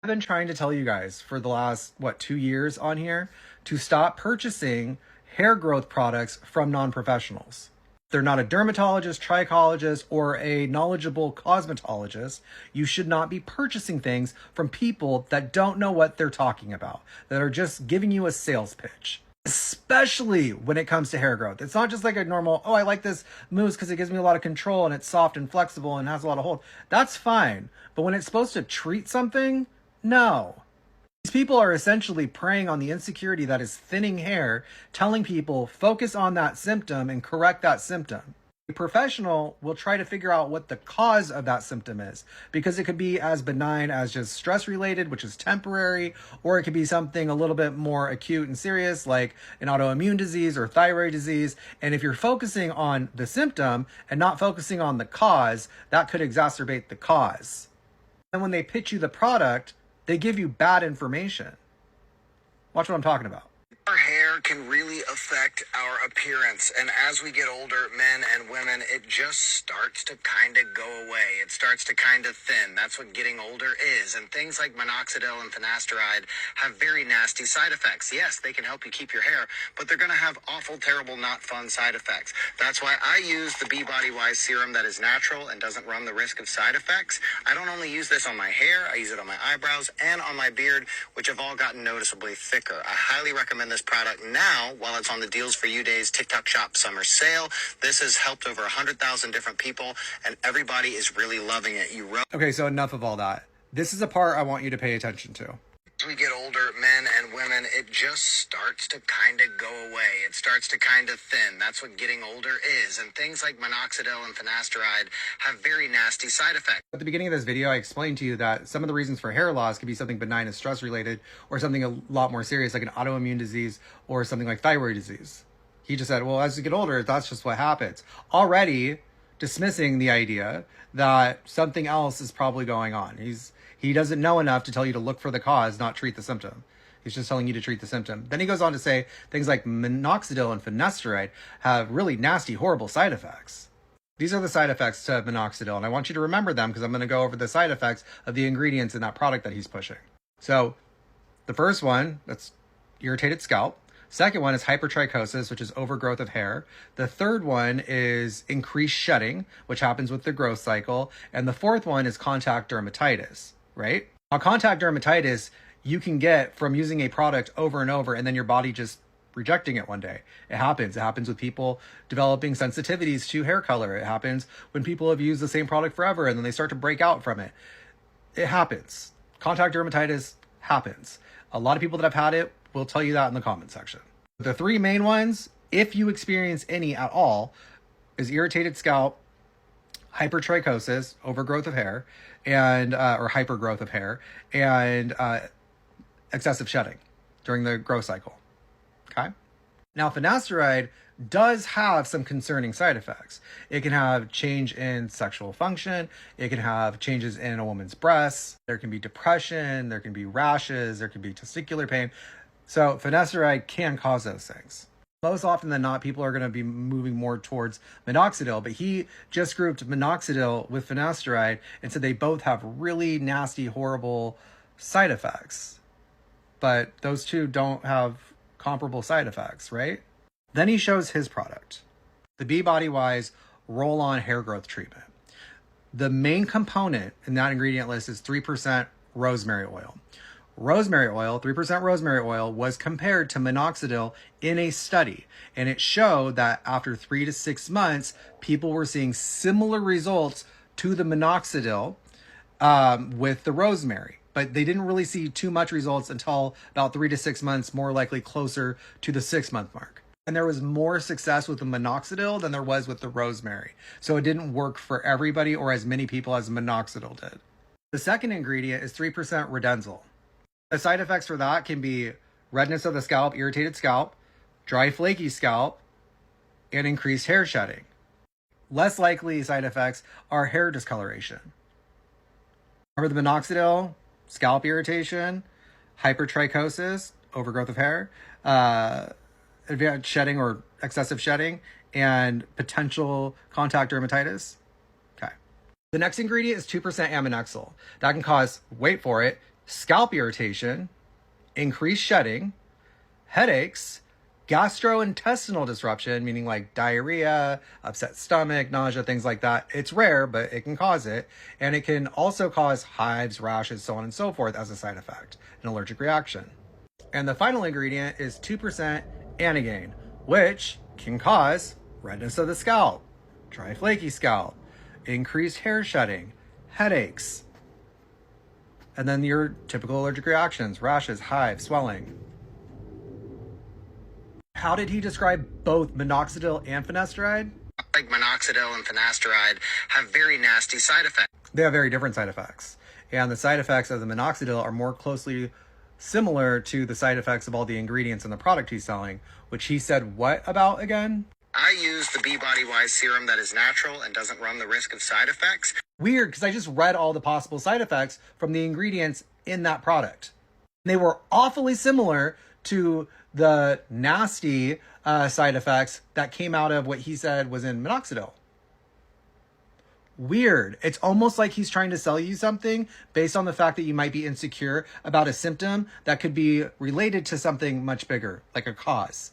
I've been trying to tell you guys for the last, 2 years on here to stop purchasing hair growth products from non-professionals. If they're not a dermatologist, trichologist, or a knowledgeable cosmetologist, you should not be purchasing things from people that don't know what they're talking about, that are just giving you a sales pitch. Especially when it comes to hair growth. It's not just like a normal, oh, I like this mousse because it gives me a lot of control and it's soft and flexible and has a lot of hold. That's fine. But when it's supposed to treat something, no. These people are essentially preying on the insecurity that is thinning hair, telling people focus on that symptom and correct that symptom. A professional will try to figure out what the cause of that symptom is, because it could be as benign as just stress related, which is temporary, or it could be something a little bit more acute and serious like an autoimmune disease or thyroid disease. And if you're focusing on the symptom and not focusing on the cause, that could exacerbate the cause. And when they pitch you the product, they give you bad information. Watch what I'm talking about. Our hair can really affect our appearance, and as we get older, men and women, it just starts to kind of go away. It starts to kind of thin. That's what getting older is. And things like minoxidil and finasteride have very nasty side effects. Yes, they can help you keep your hair, but they're going to have awful, terrible, not fun side effects. That's why I use the Be Body Wise serum that is natural and doesn't run the risk of side effects. I don't only use this on my hair, I use it on my eyebrows and on my beard, which have all gotten noticeably thicker. I highly recommend this product now while it's on the Deals for You Days TikTok Shop Summer Sale. This has helped over 100,000 different people, and everybody is really loving it. Okay, so enough of all that. This is a part I want you to pay attention to. As we get older, men and women, it just starts to kind of go away. It starts to kind of thin. That's what getting older is. And things like minoxidil and finasteride have very nasty side effects. At the beginning of this video, I explained to you that some of the reasons for hair loss could be something benign as stress related, or something a lot more serious like an autoimmune disease or something like thyroid disease. He just said, well, as you get older, that's just what happens. Already dismissing the idea that something else is probably going on. He doesn't know enough to tell you to look for the cause, not treat the symptom. He's just telling you to treat the symptom. Then he goes on to say things like minoxidil and finasteride have really nasty, horrible side effects. These are the side effects to minoxidil, and I want you to remember them because I'm going to go over the side effects of the ingredients in that product that he's pushing. So the first one, that's irritated scalp. Second one is hypertrichosis, which is overgrowth of hair. The third one is increased shedding, which happens with the growth cycle. And the fourth one is contact dermatitis, right? Now, contact dermatitis you can get from using a product over and over and then your body just rejecting it one day. It happens. It happens with people developing sensitivities to hair color. It happens when people have used the same product forever and then they start to break out from it. It happens. Contact dermatitis happens. A lot of people that have had it will tell you that in the comment section. The three main ones, if you experience any at all, is irritated scalp, hypertrichosis, overgrowth of hair, and or hypergrowth of hair, and excessive shedding during the growth cycle. Okay? Now, finasteride does have some concerning side effects. It can have change in sexual function. It can have changes in a woman's breasts. There can be depression. There can be rashes. There can be testicular pain. So finasteride can cause those things. Most often than not, people are going to be moving more towards minoxidil, but he just grouped minoxidil with finasteride and said they both have really nasty, horrible side effects. But those two don't have comparable side effects, right? Then he shows his product, the Be Body Wise Roll-On Hair Growth Treatment. The main component in that ingredient list is 3% rosemary oil. Rosemary oil, 3% rosemary oil, was compared to minoxidil in a study, and it showed that after 3 to 6 months, people were seeing similar results to the minoxidil with the rosemary. But they didn't really see too much results until about 3 to 6 months, more likely closer to the 6-month mark. And there was more success with the minoxidil than there was with the rosemary. So it didn't work for everybody or as many people as minoxidil did. The second ingredient is 3% redenzel. The side effects for that can be redness of the scalp, irritated scalp, dry flaky scalp, and increased hair shedding. Less likely side effects are hair discoloration. Remember the minoxidil, scalp irritation, hypertrichosis, overgrowth of hair, advanced shedding or excessive shedding, and potential contact dermatitis. Okay. The next ingredient is 2% aminexyl. That can cause, wait for it, scalp irritation, increased shedding, headaches, gastrointestinal disruption, meaning like diarrhea, upset stomach, nausea, things like that. It's rare, but it can cause it. And it can also cause hives, rashes, so on and so forth as a side effect, an allergic reaction. And the final ingredient is 2% anagen, which can cause redness of the scalp, dry, flaky scalp, increased hair shedding, headaches, and then your typical allergic reactions, rashes, hives, swelling. How did he describe both minoxidil and finasteride? Like minoxidil and finasteride have very nasty side effects. They have very different side effects. And the side effects of the minoxidil are more closely similar to the side effects of all the ingredients in the product he's selling, which he said what about again? I use the Be Body Wise serum that is natural and doesn't run the risk of side effects. Weird, because I just read all the possible side effects from the ingredients in that product. They were awfully similar to the nasty side effects that came out of what he said was in minoxidil. Weird. It's almost like he's trying to sell you something based on the fact that you might be insecure about a symptom that could be related to something much bigger, like a cause.